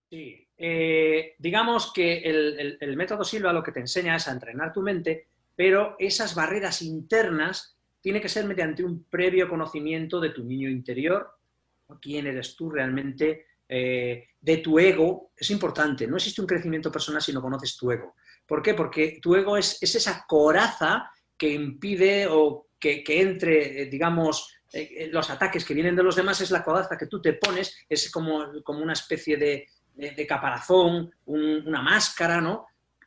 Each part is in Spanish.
Sí, digamos que el método Silva lo que te enseña es a entrenar tu mente, pero esas barreras internas tiene que ser mediante un previo conocimiento de tu niño interior, quién eres tú realmente, de tu ego. Es importante, no existe un crecimiento personal si no conoces tu ego. ¿Por qué? Porque tu ego es esa coraza que impide o que entre, digamos, los ataques que vienen de los demás, es la coraza que tú te pones, es como una especie de caparazón, una máscara, ¿no?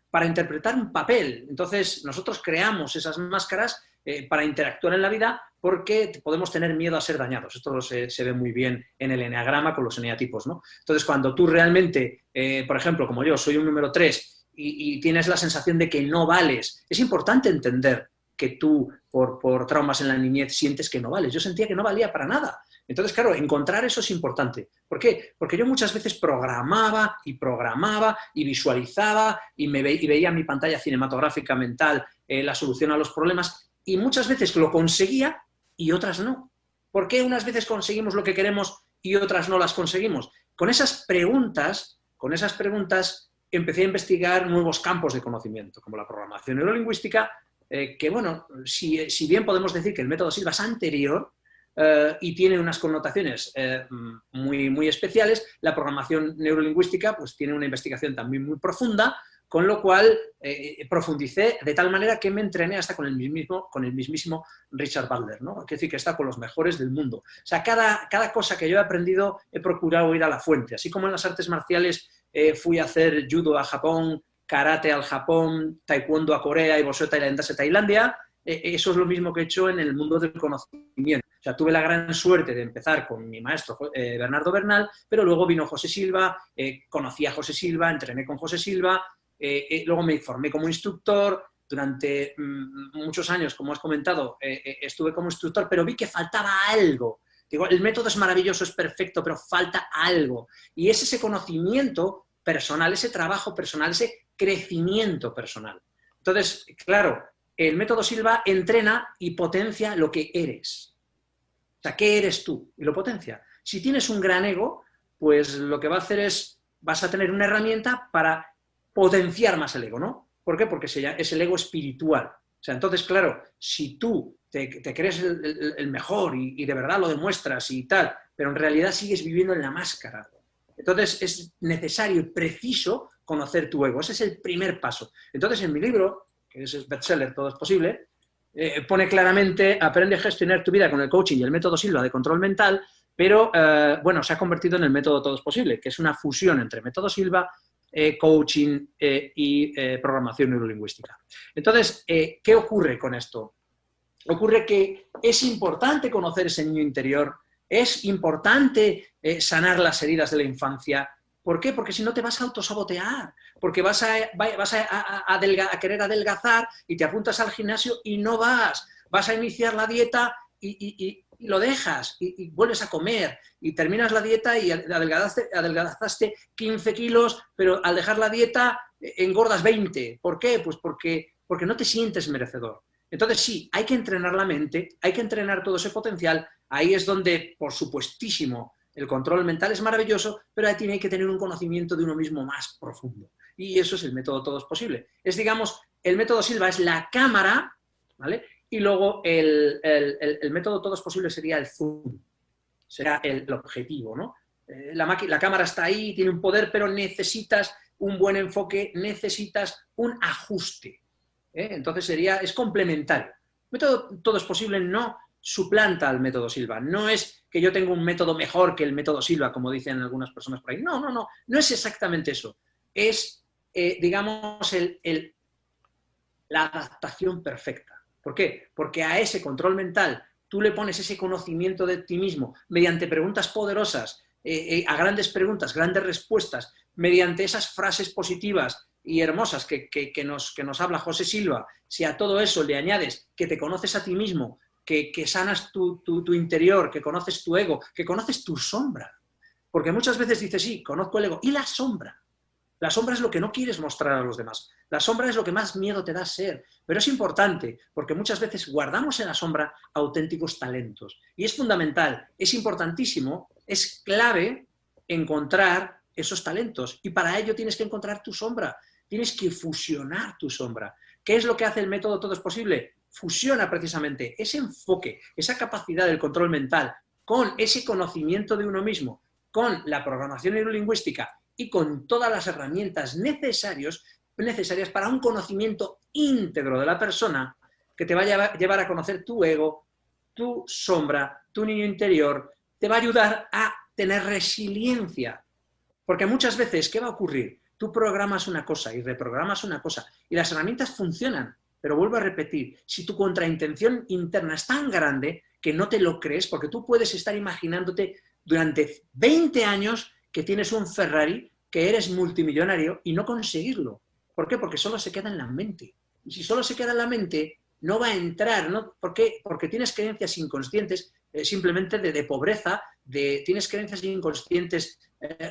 Para interpretar un papel. Entonces, nosotros creamos esas máscaras para interactuar en la vida porque podemos tener miedo a ser dañados. Esto se ve muy bien en el eneagrama con los eneatipos, ¿no? Entonces, cuando tú realmente, por ejemplo, como yo, soy un número 3 y tienes la sensación de que no vales, es importante entender que tú, por traumas en la niñez, sientes que no vales. Yo sentía que no valía para nada. Entonces, claro, encontrar eso es importante. ¿Por qué? Porque yo muchas veces programaba y visualizaba y veía en mi pantalla cinematográfica mental la solución a los problemas, y muchas veces lo conseguía y otras no. ¿Por qué unas veces conseguimos lo que queremos y otras no las conseguimos? Con esas preguntas empecé a investigar nuevos campos de conocimiento, como la programación neurolingüística, que bueno, si bien podemos decir que el método Silva es anterior, y tiene unas connotaciones muy especiales, la programación neurolingüística pues tiene una investigación también muy profunda, con lo cual profundicé de tal manera que me entrené hasta con el mismísimo Richard Bandler, ¿no? Quiere decir que está con los mejores del mundo. O sea, cada cosa que yo he aprendido he procurado ir a la fuente. Así como en las artes marciales fui a hacer judo a Japón, karate al Japón, taekwondo a Corea y boxeo tailandés a Tailandia, eso es lo mismo que he hecho en el mundo del conocimiento. O sea, tuve la gran suerte de empezar con mi maestro Bernardo Bernal, pero luego vino José Silva, conocí a José Silva, entrené con José Silva, luego me formé como instructor. Durante muchos años, como has comentado, estuve como instructor, pero vi que faltaba algo. Digo, el método es maravilloso, es perfecto, pero falta algo. Y es ese conocimiento personal, ese trabajo personal, ese crecimiento personal. Entonces, claro, el método Silva entrena y potencia lo que eres. O sea, ¿qué eres tú? Y lo potencia. Si tienes un gran ego, pues lo que va a hacer es, vas a tener una herramienta para potenciar más el ego, ¿no? ¿Por qué? Porque es el ego espiritual. O sea, entonces, claro, si tú te crees el mejor y de verdad lo demuestras y tal, pero en realidad sigues viviendo en la máscara, entonces es necesario y preciso conocer tu ego. Ese es el primer paso. Entonces, en mi libro, que es el bestseller Todo es Posible, pone claramente: aprende a gestionar tu vida con el coaching y el método Silva de control mental, pero bueno, se ha convertido en el método Todo es Posible, que es una fusión entre método Silva, coaching y programación neurolingüística. Entonces, ¿qué ocurre con esto? Ocurre que es importante conocer ese niño interior, es importante sanar las heridas de la infancia. ¿Por qué? Porque si no te vas a autosabotear, porque vas a querer adelgazar y te apuntas al gimnasio y no vas a iniciar la dieta y lo dejas y vuelves a comer y terminas la dieta y adelgazaste 15 kilos, pero al dejar la dieta engordas 20. ¿Por qué? Pues porque no te sientes merecedor. Entonces sí, hay que entrenar la mente, hay que entrenar todo ese potencial. Ahí es donde, por supuestísimo, el control mental es maravilloso, pero ahí tiene que tener un conocimiento de uno mismo más profundo. Y eso es el método Todo es Posible. Es, digamos, el método Silva es la cámara, ¿vale? Y luego el método Todo es Posible sería el zoom, será el objetivo, ¿no? La cámara está ahí, tiene un poder, pero necesitas un buen enfoque, necesitas un ajuste. Entonces es complementario. El método Todo es Posible no suplanta al método Silva. No es que yo tenga un método mejor que el método Silva, como dicen algunas personas por ahí. No es exactamente eso. Es, digamos, la adaptación perfecta. ¿Por qué? Porque a ese control mental tú le pones ese conocimiento de ti mismo mediante preguntas poderosas, a grandes preguntas, grandes respuestas, mediante esas frases positivas y hermosas que nos habla José Silva. Si a todo eso le añades que te conoces a ti mismo, que sanas tu interior, que conoces tu ego, que conoces tu sombra. Porque muchas veces dices, sí, conozco el ego, ¿y la sombra? La sombra es lo que no quieres mostrar a los demás. La sombra es lo que más miedo te da ser. Pero es importante, porque muchas veces guardamos en la sombra auténticos talentos. Y es fundamental, es importantísimo, es clave encontrar esos talentos. Y para ello tienes que encontrar tu sombra. Tienes que fusionar tu sombra. ¿Qué es lo que hace el método Todo es Posible? Fusiona precisamente ese enfoque, esa capacidad del control mental con ese conocimiento de uno mismo, con la programación neurolingüística y con todas las herramientas necesarias para un conocimiento íntegro de la persona que te va a llevar a conocer tu ego, tu sombra, tu niño interior, te va a ayudar a tener resiliencia. Porque muchas veces, ¿qué va a ocurrir? Tú programas una cosa y reprogramas una cosa y las herramientas funcionan, pero vuelvo a repetir, si tu contraintención interna es tan grande que no te lo crees, porque tú puedes estar imaginándote durante 20 años que tienes un Ferrari, que eres multimillonario y no conseguirlo. ¿Por qué? Porque solo se queda en la mente. Y si solo se queda en la mente, no va a entrar, ¿no? ¿Por qué? Porque tienes creencias inconscientes simplemente de pobreza, tienes creencias inconscientes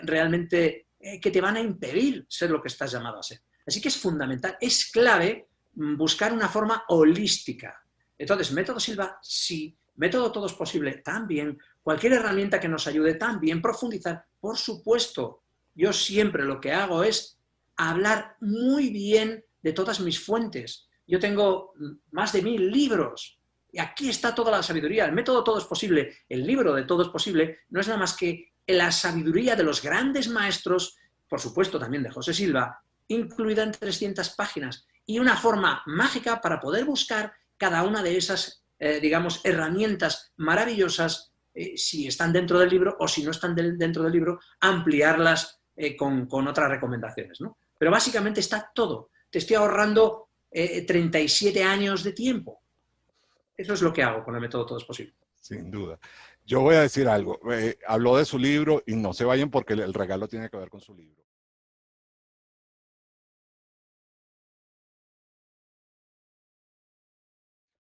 realmente que te van a impedir ser lo que estás llamado a ser. Así que es fundamental, es clave buscar una forma holística. Entonces, método Silva, sí. Método Todo es Posible, también. Cualquier herramienta que nos ayude, también. Profundizar, por supuesto. Yo siempre lo que hago es hablar muy bien de todas mis fuentes. Yo tengo más de 1000 libros. Y aquí está toda la sabiduría. El método Todo es Posible, el libro de Todo es Posible, no es nada más que la sabiduría de los grandes maestros, por supuesto también de José Silva, incluida en 300 páginas. Y una forma mágica para poder buscar cada una de esas, digamos, herramientas maravillosas, si están dentro del libro o si no están dentro del libro, ampliarlas con otras recomendaciones, ¿no? Pero básicamente está todo. Te estoy ahorrando 37 años de tiempo. Eso es lo que hago con el método Todo es Posible. Sin duda. Yo voy a decir algo. Habló de su libro y no se vayan porque el regalo tiene que ver con su libro.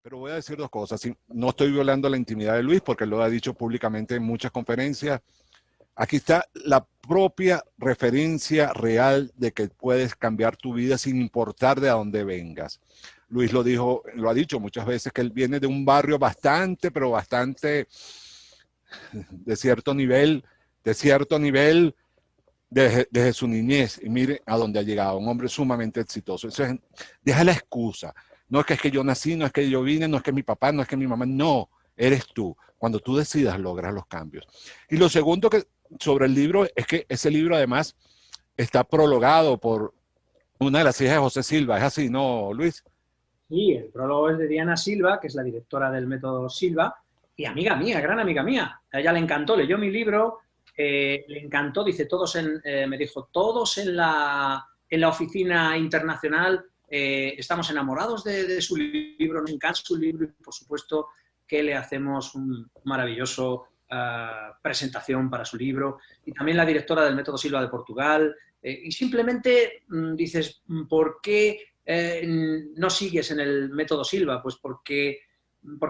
Pero voy a decir dos cosas. No estoy violando la intimidad de Luis porque lo ha dicho públicamente en muchas conferencias. Aquí está la propia referencia real de que puedes cambiar tu vida sin importar de dónde vengas. Luis lo dijo, lo ha dicho muchas veces, que él viene de un barrio bastante, pero bastante de cierto nivel, desde su niñez. Y mire a dónde ha llegado, un hombre sumamente exitoso. Entonces, deja la excusa. No es que yo nací, no es que yo vine, no es que mi papá, no es que mi mamá. No, eres tú. Cuando tú decidas, logras los cambios. Y lo segundo que sobre el libro es que ese libro además está prologado por una de las hijas de José Silva. ¿Es así, no, Luis? Sí, el prólogo es de Diana Silva, que es la directora del método Silva, y amiga mía, gran amiga mía. A ella le encantó, leyó mi libro, le encantó, dice, me dijo, todos en la oficina internacional estamos enamorados de su libro, nos encanta su libro, y por supuesto que le hacemos un maravilloso presentación para su libro. Y también la directora del método Silva de Portugal. Y simplemente dices, ¿por qué no sigues en el método Silva? Pues porque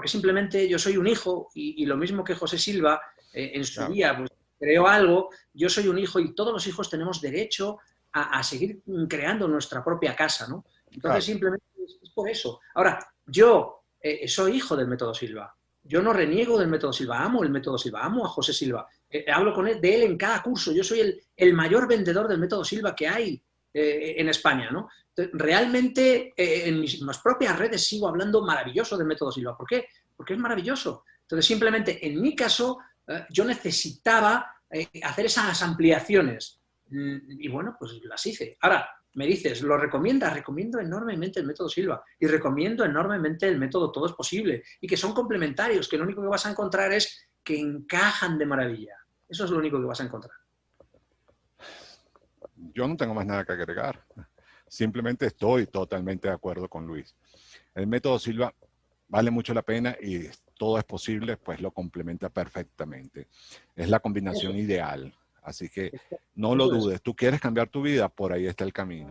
simplemente yo soy un hijo y lo mismo que José Silva en su día pues, creó algo, yo soy un hijo y todos los hijos tenemos derecho a seguir creando nuestra propia casa, ¿no? Entonces simplemente es por eso. Ahora, yo soy hijo del método Silva. Yo no reniego del método Silva, amo el método Silva, amo a José Silva. Hablo de él en cada curso. Yo soy el mayor vendedor del método Silva que hay en España, ¿no? Realmente en mis propias redes sigo hablando maravilloso del método Silva. ¿Por qué? Porque es maravilloso. Entonces, simplemente, en mi caso, yo necesitaba hacer esas ampliaciones. Y bueno, pues las hice. Ahora, me dices, ¿lo recomiendas? Recomiendo enormemente el método Silva y recomiendo enormemente el método Todo es Posible y que son complementarios, que lo único que vas a encontrar es que encajan de maravilla. Eso es lo único que vas a encontrar. Yo no tengo más nada que agregar. Simplemente estoy totalmente de acuerdo con Luis. El método Silva vale mucho la pena y Todo es Posible, pues lo complementa perfectamente. Es la combinación ideal. Así que no lo dudes. Tú quieres cambiar tu vida, por ahí está el camino.